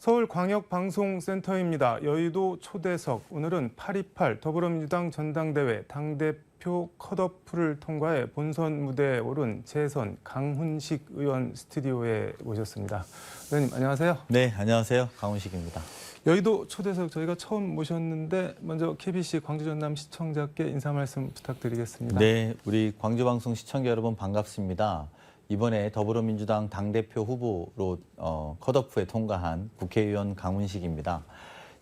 서울광역방송센터입니다. 여의도 초대석, 오늘은 8.28 더불어민주당 전당대회 당대표 컷오프를 통과해 본선 무대에 오른 재선 강훈식 의원 스튜디오에 모셨습니다. 의원님 안녕하세요. 네, 안녕하세요. 강훈식입니다. 여의도 초대석 저희가 처음 모셨는데 먼저 KBC 광주 전남 시청자께 인사 말씀 부탁드리겠습니다. 네, 우리 광주방송 시청자 여러분 반갑습니다. 이번에 더불어민주당 당대표 후보로 컷오프에 통과한 국회의원 강훈식입니다.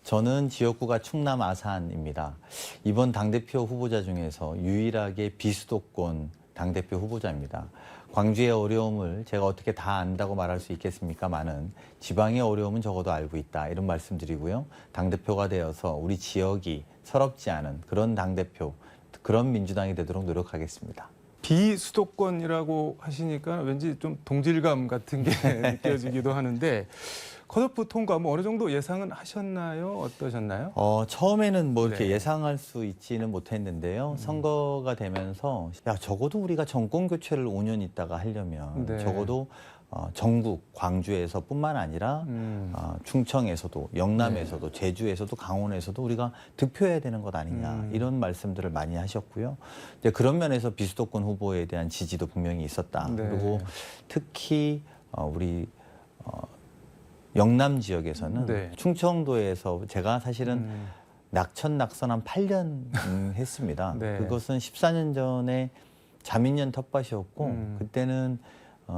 저는 지역구가 충남 아산입니다. 이번 당대표 후보자 중에서 유일하게 비수도권 당대표 후보자입니다. 광주의 어려움을 제가 어떻게 다 안다고 말할 수 있겠습니까마는 지방의 어려움은 적어도 알고 있다 이런 말씀드리고요. 당대표가 되어서 우리 지역이 서럽지 않은 그런 당대표, 그런 민주당이 되도록 노력하겠습니다. 비수도권이라고 하시니까 왠지 좀 동질감 같은 게 느껴지기도 하는데 컷오프 통과 뭐 어느 정도 예상은 하셨나요? 어떠셨나요? 처음에는 뭐 이렇게 네. 예상할 수 있지는 못했는데요. 선거가 되면서 야 적어도 우리가 정권 교체를 5년 있다가 하려면 네. 적어도 전국 광주에서뿐만 아니라 충청에서도 영남에서도 제주에서도 강원에서도 우리가 득표해야 되는 것 아니냐 이런 말씀들을 많이 하셨고요. 이제 그런 면에서 비수도권 후보에 대한 지지도 분명히 있었다. 네. 그리고 특히 우리 영남 지역에서는 네. 충청도에서 제가 사실은 낙천 한 8년 했습니다. 네. 그것은 14년 전에 자민련 텃밭이었고 그때는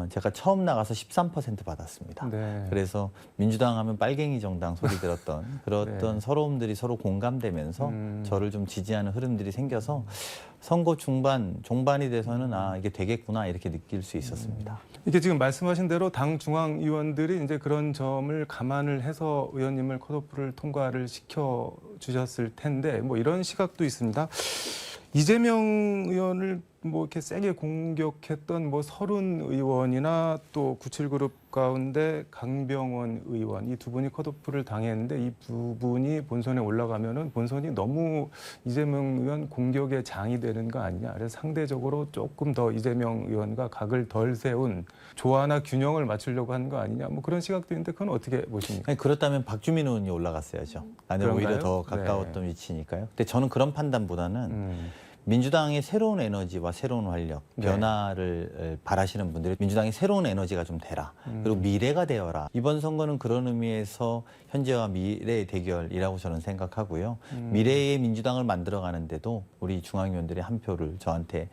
제가 처음 나가서 13% 받았습니다. 네. 그래서 민주당 하면 빨갱이 정당 소리 들었던 그런 네. 서러움들이 서로 공감되면서 저를 좀 지지하는 흐름들이 생겨서 선거 종반이 돼서는 아 이게 되겠구나 이렇게 느낄 수 있었습니다. 이게 지금 말씀하신 대로 당 중앙 의원들이 이제 그런 점을 감안을 해서 의원님을 컷오프를 통과를 시켜 주셨을 텐데 뭐 이런 시각도 있습니다. 이재명 의원을 뭐 이렇게 세게 공격했던 뭐 서른 의원이나 또 97그룹 가운데 강병원 의원 이 두 분이 컷오프를 당했는데 이 두 분이 본선에 올라가면은 본선이 너무 이재명 의원 공격의 장이 되는 거 아니냐. 그래서 상대적으로 조금 더 이재명 의원과 각을 덜 세운 조화나 균형을 맞추려고 하는 거 아니냐. 뭐 그런 시각도 있는데 그건 어떻게 보십니까? 아니, 그렇다면 박주민 의원이 올라갔어야죠. 나는 그런가요? 오히려 더 가까웠던 네. 위치니까요. 근데 저는 그런 판단보다는 민주당의 새로운 에너지와 새로운 활력, 네. 변화를 바라시는 분들이 민주당의 새로운 에너지가 좀 되라. 그리고 미래가 되어라. 이번 선거는 그런 의미에서 현재와 미래의 대결이라고 저는 생각하고요. 미래의 민주당을 만들어가는데도 우리 중앙위원들이 한 표를 저한테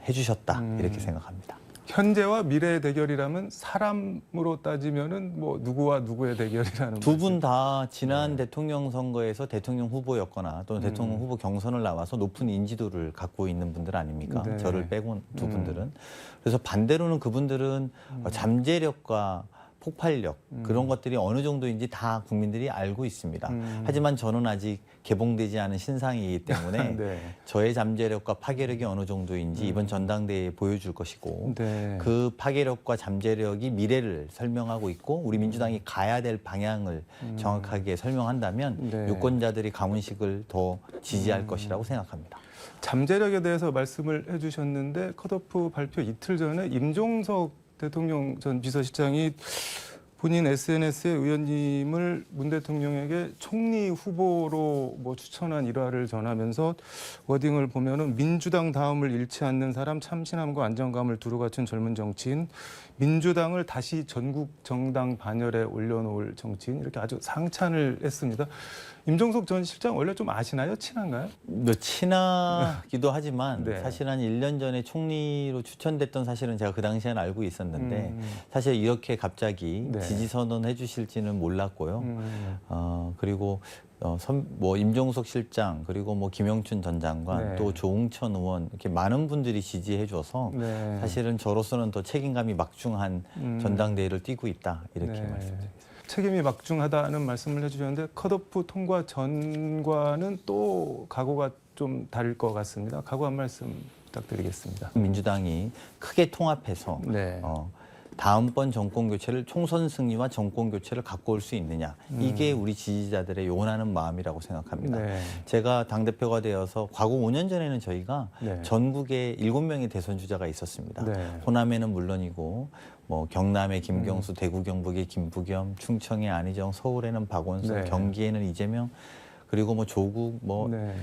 해주셨다. 이렇게 생각합니다. 현재와 미래의 대결이라면 사람으로 따지면은 뭐 누구와 누구의 대결이라는 두 말씀. 분 다 지난 대통령 선거에서 대통령 후보였거나 또는 대통령 후보 경선을 나와서 높은 인지도를 갖고 있는 분들 아닙니까? 네. 저를 빼고 두 분들은. 그래서 반대로는 그분들은 잠재력과 폭발력 그런 것들이 어느 정도인지 다 국민들이 알고 있습니다. 하지만 저는 아직 개봉되지 않은 신상이기 때문에 네. 저의 잠재력과 파괴력이 어느 정도인지 이번 전당대회에 보여줄 것이고 네. 그 파괴력과 잠재력이 미래를 설명하고 있고 우리 민주당이 가야 될 방향을 정확하게 설명한다면 네. 유권자들이 강훈식을 더 지지할 것이라고 생각합니다. 잠재력에 대해서 말씀을 해주셨는데 컷오프 발표 이틀 전에 임종석 대통령 전 비서실장이 본인 SNS에 의원님을 문 대통령에게 총리 후보로 뭐 추천한 일화를 전하면서 워딩을 보면은 민주당 다음을 잃지 않는 사람, 참신함과 안정감을 두루 갖춘 젊은 정치인, 민주당을 다시 전국 정당 반열에 올려놓을 정치인 이렇게 아주 상찬을 했습니다. 임종석 전 실장 원래 좀 아시나요? 친한가요? 친하기도 하지만 네. 사실 한 1년 전에 총리로 추천됐던 사실은 제가 그 당시에는 알고 있었는데 사실 이렇게 갑자기 네. 지지 선언해 주실지는 몰랐고요. 그리고 뭐 임종석 실장 그리고 뭐 김영춘 전 장관 네. 또 조응천 의원 이렇게 많은 분들이 지지해 줘서 네. 사실은 저로서는 더 책임감이 막중한 전당대회를 뛰고 있다 이렇게 네. 말씀드립니다. 책임이 막중하다는 말씀을 해주셨는데 컷오프 통과 전과는 또 각오가 좀 다를 것 같습니다. 각오 한 말씀 부탁드리겠습니다. 민주당이 크게 통합해서 네. 다음번 정권 교체를 총선 승리와 정권 교체를 갖고 올 수 있느냐. 이게 우리 지지자들의 원하는 마음이라고 생각합니다. 네. 제가 당대표가 되어서 과거 5년 전에는 저희가 네. 전국에 7명의 대선 주자가 있었습니다. 네. 호남에는 물론이고 뭐 경남의 김경수, 대구 경북의 김부겸, 충청의 안희정, 서울에는 박원순, 네. 경기에는 이재명, 그리고 뭐 조국 뭐 네.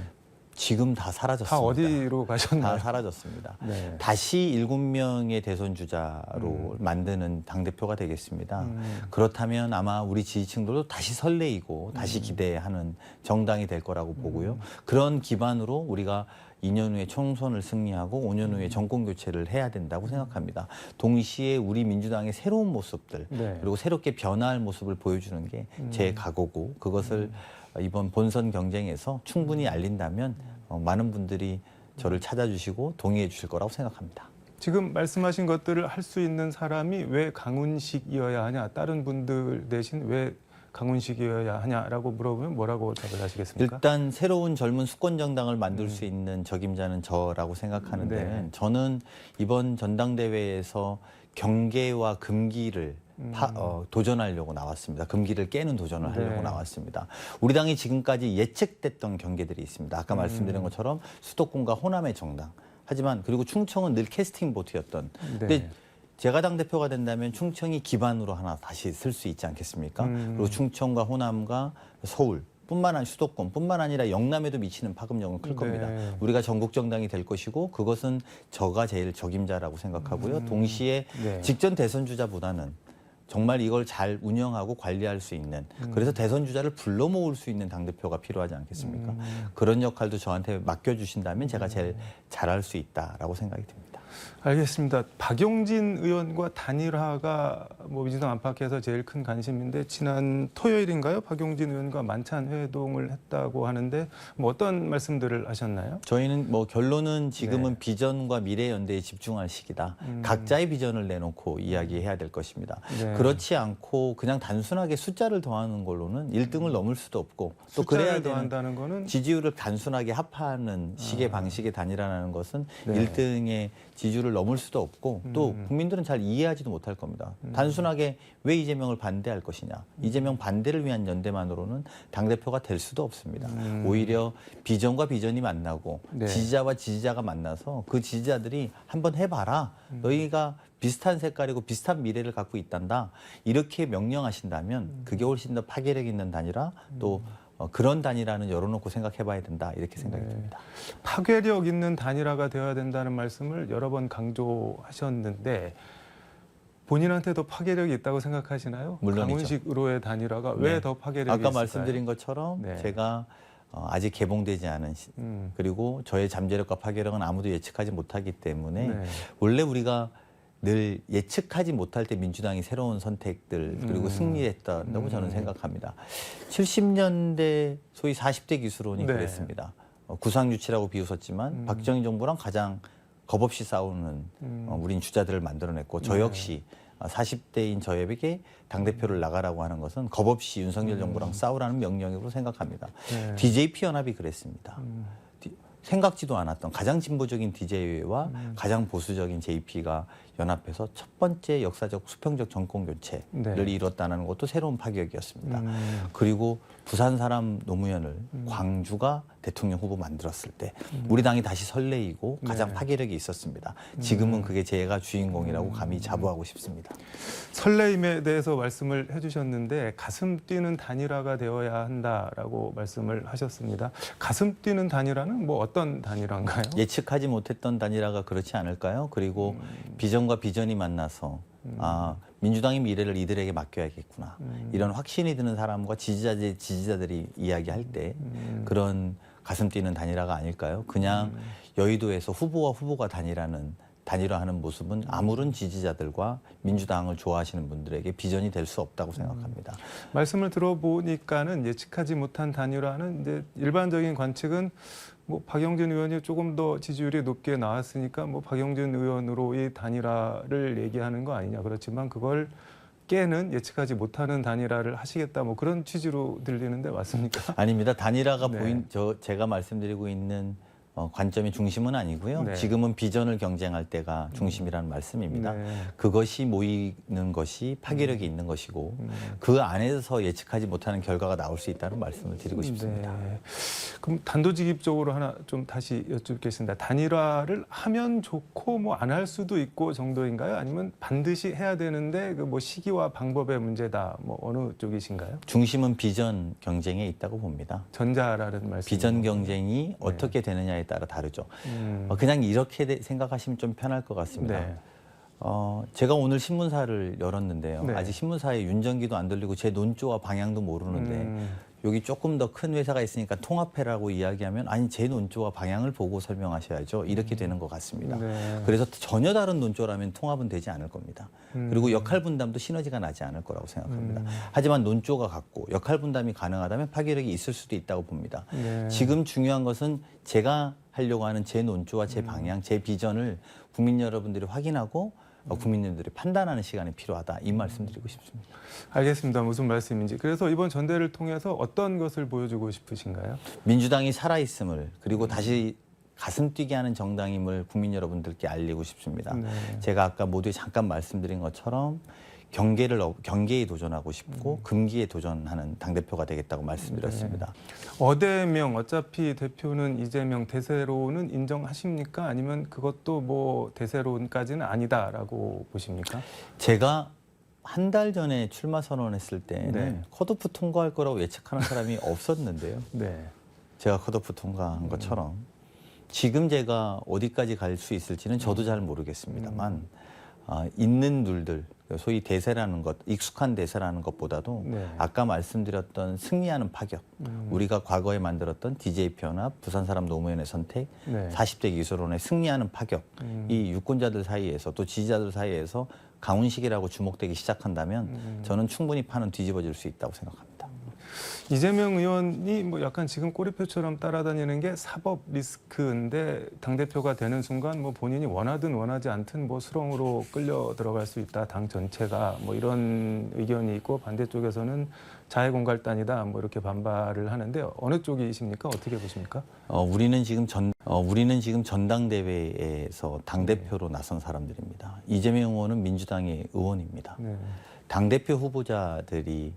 지금 다 사라졌습니다. 다 어디로 가셨나요? 다 사라졌습니다. 네. 다시 7명의 대선 주자로 만드는 당대표가 되겠습니다. 그렇다면 아마 우리 지지층들도 다시 설레이고 다시 기대하는 정당이 될 거라고 보고요. 그런 기반으로 우리가 2년 후에 총선을 승리하고 5년 후에 정권 교체를 해야 된다고 생각합니다. 동시에 우리 민주당의 새로운 모습들 네. 그리고 새롭게 변화할 모습을 보여주는 게 제 각오고 그것을 이번 본선 경쟁에서 충분히 알린다면 많은 분들이 저를 찾아주시고 동의해 주실 거라고 생각합니다. 지금 말씀하신 것들을 할 수 있는 사람이 왜 강훈식이어야 하냐, 다른 분들 대신 왜 강훈식이어야 하냐라고 물어보면 뭐라고 답을 하시겠습니까? 일단 새로운 젊은 수권 정당을 만들 수 있는 적임자는 저라고 생각하는 네. 데는 저는 이번 전당대회에서 경계와 금기를 도전하려고 나왔습니다. 금기를 깨는 도전을 하려고 네. 나왔습니다. 우리 당이 지금까지 예측됐던 경계들이 있습니다. 아까 말씀드린 것처럼 수도권과 호남의 정당. 하지만 그리고 충청은 늘 캐스팅 보트였던. 네. 근데 제가 당대표가 된다면 충청이 기반으로 하나 다시 쓸 수 있지 않겠습니까? 그리고 충청과 호남과 서울 뿐만 아니라 수도권뿐만 아니라 영남에도 미치는 파급력은 클 겁니다. 네. 우리가 전국 정당이 될 것이고 그것은 저가 제일 적임자라고 생각하고요. 동시에 네. 직전 대선 주자보다는 정말 이걸 잘 운영하고 관리할 수 있는 그래서 대선 주자를 불러 모을 수 있는 당대표가 필요하지 않겠습니까? 그런 역할도 저한테 맡겨주신다면 제가 제일 잘할 수 있다라고 생각이 듭니다. 알겠습니다. 박용진 의원과 단일화가 뭐 민주당 안팎에서 제일 큰 관심인데 지난 토요일인가요? 박용진 의원과 만찬 회동을 했다고 하는데 뭐 어떤 말씀들을 하셨나요? 저희는 뭐 결론은 지금은 네. 비전과 미래 연대에 집중할 시기다. 각자의 비전을 내놓고 이야기해야 될 것입니다. 네. 그렇지 않고 그냥 단순하게 숫자를 더하는 걸로는 1등을 넘을 수도 없고 또 그래야 숫자를 되는 더한다는 거는 지지율을 단순하게 합하는 식의 방식의 단일화라는 것은 네. 1등의 지지율을 넘을 수도 없고 또 국민들은 잘 이해하지도 못할 겁니다. 단순하게 왜 이재명을 반대할 것이냐. 이재명 반대를 위한 연대만으로는 당대표가 될 수도 없습니다. 오히려 비전과 비전이 만나고 네. 지지자와 지지자가 만나서 그 지지자들이 한번 해봐라. 너희가 비슷한 색깔이고 비슷한 미래를 갖고 있단다. 이렇게 명령하신다면 그게 훨씬 더 파괴력 있는 단일화 또 그런 단일화는 열어놓고 생각해봐야 된다 이렇게 생각이 듭니다. 파괴력 있는 단일화가 되어야 된다는 말씀을 여러 번 강조하셨는데 본인한테 더 파괴력이 있다고 생각하시나요? 물론이죠. 강훈식으로의 단일화가 왜 네. 더 파괴력이 아까 있을까요? 말씀드린 것처럼 네. 제가 아직 개봉되지 않은 그리고 저의 잠재력과 파괴력은 아무도 예측하지 못하기 때문에 네. 원래 우리가 늘 예측하지 못할 때 민주당이 새로운 선택들 그리고 승리했다고 저는 생각합니다. 70년대 소위 40대 기수론이 네. 그랬습니다. 구상유치라고 비웃었지만 박정희 정부랑 가장 겁없이 싸우는 우린 주자들을 만들어냈고 저 역시 40대인 저에게 당대표를 나가라고 하는 것은 겁없이 윤석열 정부랑 싸우라는 명령으로 생각합니다. 네. DJP 연합이 그랬습니다. 생각지도 않았던 가장 진보적인 DJ와 가장 보수적인 JP가 연합해서 첫 번째 역사적 수평적 정권 교체를 네. 이뤘다는 것도 새로운 파격이었습니다. 그리고 부산 사람 노무현을 광주가 대통령 후보 만들었을 때 우리 당이 다시 설레이고 가장 네. 파괴력이 있었습니다. 지금은 그게 제가 주인공이라고 감히 자부하고 싶습니다. 설레임에 대해서 말씀을 해주셨는데 가슴 뛰는 단일화가 되어야 한다라고 말씀을 하셨습니다. 가슴 뛰는 단일화는 뭐 어떤 단일화인가요? 예측하지 못했던 단일화가 그렇지 않을까요? 그리고 비전과 비전이 만나서 민주당의 미래를 이들에게 맡겨야겠구나. 이런 확신이 드는 사람과 지지자들이 이야기할 때 그런 가슴 뛰는 단일화가 아닐까요? 그냥 여의도에서 후보와 후보가 단일화하는 모습은 아무런 지지자들과 민주당을 좋아하시는 분들에게 비전이 될 수 없다고 생각합니다. 말씀을 들어보니까는 예측하지 못한 단일화는 이제 일반적인 관측은 뭐 박용진 의원이 조금 더 지지율이 높게 나왔으니까 뭐 박용진 의원으로 이 단일화를 얘기하는 거 아니냐. 그렇지만 그걸 깨는 예측하지 못하는 단일화를 하시겠다. 뭐 그런 취지로 들리는데 맞습니까? 아닙니다. 단일화가 네. 제가 말씀드리고 있는 관점이 중심은 아니고요. 네. 지금은 비전을 경쟁할 때가 중심이라는 말씀입니다. 네. 그것이 모이는 것이 파괴력이 있는 것이고 그 안에서 예측하지 못하는 결과가 나올 수 있다는 말씀을 드리고 싶습니다. 네. 그럼 단도직입적으로 하나 좀 다시 여쭙겠습니다. 단일화를 하면 좋고 뭐 안 할 수도 있고 정도인가요? 아니면 반드시 해야 되는데 그 뭐 시기와 방법의 문제다. 뭐 어느 쪽이신가요? 중심은 비전 경쟁에 있다고 봅니다. 전자라는 말씀. 비전 경쟁이 어떻게 되느냐에 따라 다르죠. 그냥 이렇게 생각하시면 좀 편할 것 같습니다. 네. 제가 오늘 신문사를 열었는데요. 네. 아직 신문사에 윤전기도 안 돌리고 제 논조와 방향도 모르는데 여기 조금 더 큰 회사가 있으니까 통합해라고 이야기하면 아니 제 논조와 방향을 보고 설명하셔야죠. 이렇게 되는 것 같습니다. 네. 그래서 전혀 다른 논조라면 통합은 되지 않을 겁니다. 그리고 역할 분담도 시너지가 나지 않을 거라고 생각합니다. 하지만 논조가 같고 역할 분담이 가능하다면 파괴력이 있을 수도 있다고 봅니다. 네. 지금 중요한 것은 제가 하려고 하는 제 논조와 제 방향, 제 비전을 국민 여러분들이 확인하고 국민들이 판단하는 시간이 필요하다. 이 말씀드리고 싶습니다. 알겠습니다. 무슨 말씀인지. 그래서 이번 전대를 통해서 어떤 것을 보여주고 싶으신가요? 민주당이 살아있음을 그리고 다시 가슴 뛰게 하는 정당임을 국민 여러분들께 알리고 싶습니다. 네. 제가 아까 모두에 잠깐 말씀드린 것처럼 경계에 도전하고 싶고 금기에 도전하는 당대표가 되겠다고 말씀드렸습니다. 어대명 어차피 대표는 이재명 대세로는 인정하십니까? 아니면 그것도 뭐 대세론까지는 아니다라고 보십니까? 제가 한 달 전에 출마 선언했을 때는 네. 컷오프 통과할 거라고 예측하는 사람이 없었는데요. 네. 제가 컷오프 통과한 것처럼 지금 제가 어디까지 갈 수 있을지는 저도 잘 모르겠습니다만 있는 룰들, 소위 대세라는 것, 익숙한 대세라는 것보다도 네. 아까 말씀드렸던 승리하는 파격, 우리가 과거에 만들었던 DJ 편합, 부산 사람 노무현의 선택, 네. 40대 기술론의 승리하는 파격, 이 유권자들 사이에서 또 지지자들 사이에서 강훈식이라고 주목되기 시작한다면 저는 충분히 판은 뒤집어질 수 있다고 생각합니다. 이재명 의원이 뭐 약간 지금 꼬리표처럼 따라다니는 게 사법 리스크인데 당대표가 되는 순간 뭐 본인이 원하든 원하지 않든 뭐 수렁으로 끌려 들어갈 수 있다. 당 전체가 뭐 이런 의견이 있고 반대쪽에서는 자해공갈단이다. 뭐 이렇게 반발을 하는데 어느 쪽이십니까? 어떻게 보십니까? 우리는 지금 전당대회에서 당대표로 나선 사람들입니다. 이재명 의원은 민주당의 의원입니다. 네. 당대표 후보자들이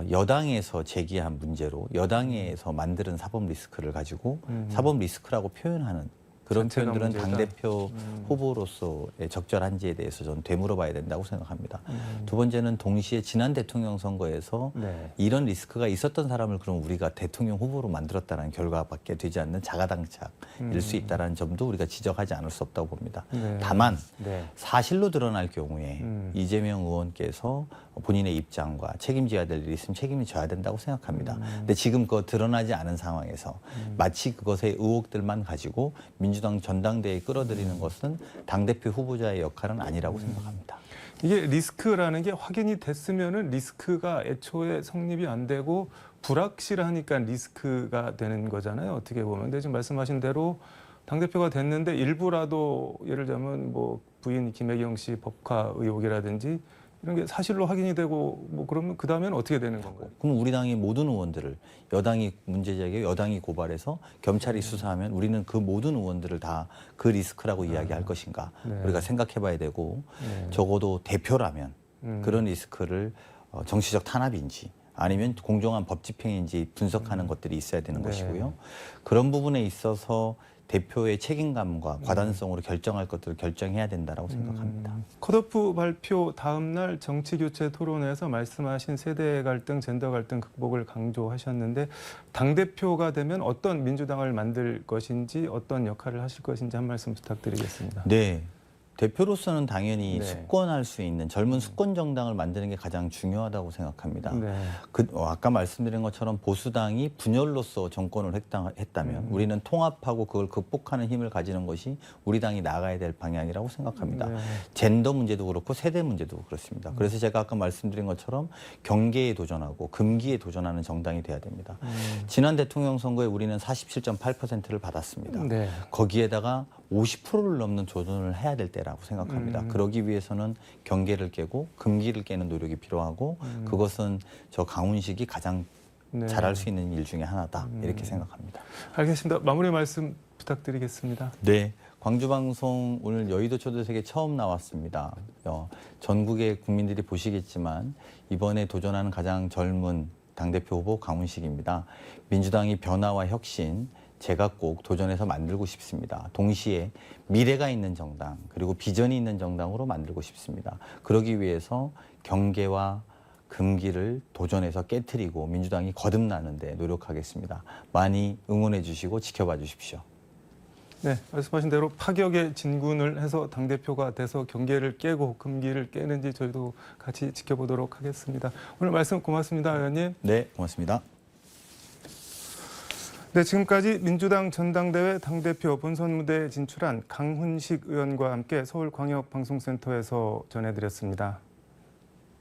여당에서 제기한 문제로 여당에서 만드는 사법 리스크를 가지고 사법 리스크라고 표현하는 그런 전체가 표현들은 문제다. 당대표 후보로서의 적절한지에 대해서 저는 되물어봐야 된다고 생각합니다. 두 번째는 동시에 지난 대통령 선거에서 네. 이런 리스크가 있었던 사람을 그럼 우리가 대통령 후보로 만들었다는 결과밖에 되지 않는 자가당착일 수 있다는 점도 우리가 지적하지 않을 수 없다고 봅니다. 네. 다만 네. 사실로 드러날 경우에 이재명 의원께서 본인의 입장과 책임져야 될 일이 있으면 책임이 져야 된다고 생각합니다. 근데 지금 그거 드러나지 않은 상황에서 마치 그것의 의혹들만 가지고 민주당 전당대회에 끌어들이는 것은 당대표 후보자의 역할은 아니라고 생각합니다. 이게 리스크라는 게 확인이 됐으면은 리스크가 애초에 성립이 안 되고 불확실하니까 리스크가 되는 거잖아요. 어떻게 보면. 근데 지금 말씀하신 대로 당대표가 됐는데 일부라도 예를 들면 뭐 부인 김혜경 씨 법화 의혹이라든지 이런 게 사실로 확인이 되고 뭐 그러면 그 다음에는 어떻게 되는 건가요? 그럼 우리 당의 모든 의원들을 여당이 문제 제기하고 여당이 고발해서 경찰이 수사하면 우리는 그 모든 의원들을 다 그 리스크라고 이야기할 것인가 네. 우리가 생각해봐야 되고 네. 적어도 대표라면 그런 리스크를 정치적 탄압인지 아니면 공정한 법 집행인지 분석하는 것들이 있어야 되는 네. 것이고요. 그런 부분에 있어서 대표의 책임감과 과단성으로 결정할 것들을 결정해야 된다고 생각합니다. 컷오프 발표 다음 날 정치교체 토론에서 말씀하신 세대 갈등, 젠더 갈등 극복을 강조하셨는데 당대표가 되면 어떤 민주당을 만들 것인지 어떤 역할을 하실 것인지 한 말씀 부탁드리겠습니다. 네. 대표로서는 당연히 네. 숙권할 수 있는 젊은 숙권 정당을 만드는 게 가장 중요하다고 생각합니다. 네. 아까 말씀드린 것처럼 보수당이 분열로서 정권을 했다면 우리는 통합하고 그걸 극복하는 힘을 가지는 것이 우리 당이 나가야 될 방향이라고 생각합니다. 네. 젠더 문제도 그렇고 세대 문제도 그렇습니다. 그래서 제가 아까 말씀드린 것처럼 경계에 도전하고 금기에 도전하는 정당이 돼야 됩니다. 지난 대통령 선거에 우리는 47.8%를 받았습니다. 네. 거기에다가 50%를 넘는 도전을 해야 될 때라고 생각합니다. 그러기 위해서는 경계를 깨고 금기를 깨는 노력이 필요하고 그것은 저 강훈식이 가장 네. 잘할 수 있는 일 중에 하나다 이렇게 생각합니다. 알겠습니다. 마무리 말씀 부탁드리겠습니다. 네, 광주방송 오늘 여의도 초대석에 처음 나왔습니다. 전국의 국민들이 보시겠지만 이번에 도전하는 가장 젊은 당대표 후보 강훈식입니다. 민주당이 변화와 혁신, 제가 꼭 도전해서 만들고 싶습니다. 동시에 미래가 있는 정당, 그리고 비전이 있는 정당으로 만들고 싶습니다. 그러기 위해서 경계와 금기를 도전해서 깨트리고 민주당이 거듭나는 데 노력하겠습니다. 많이 응원해 주시고 지켜봐 주십시오. 네, 말씀하신 대로 파격의 진군을 해서 당대표가 돼서 경계를 깨고 금기를 깨는지 저희도 같이 지켜보도록 하겠습니다. 오늘 말씀 고맙습니다, 의원님. 네, 고맙습니다. 네, 지금까지 민주당 전당대회 당대표 본선 무대에 진출한 강훈식 의원과 함께 서울광역방송센터에서 전해드렸습니다.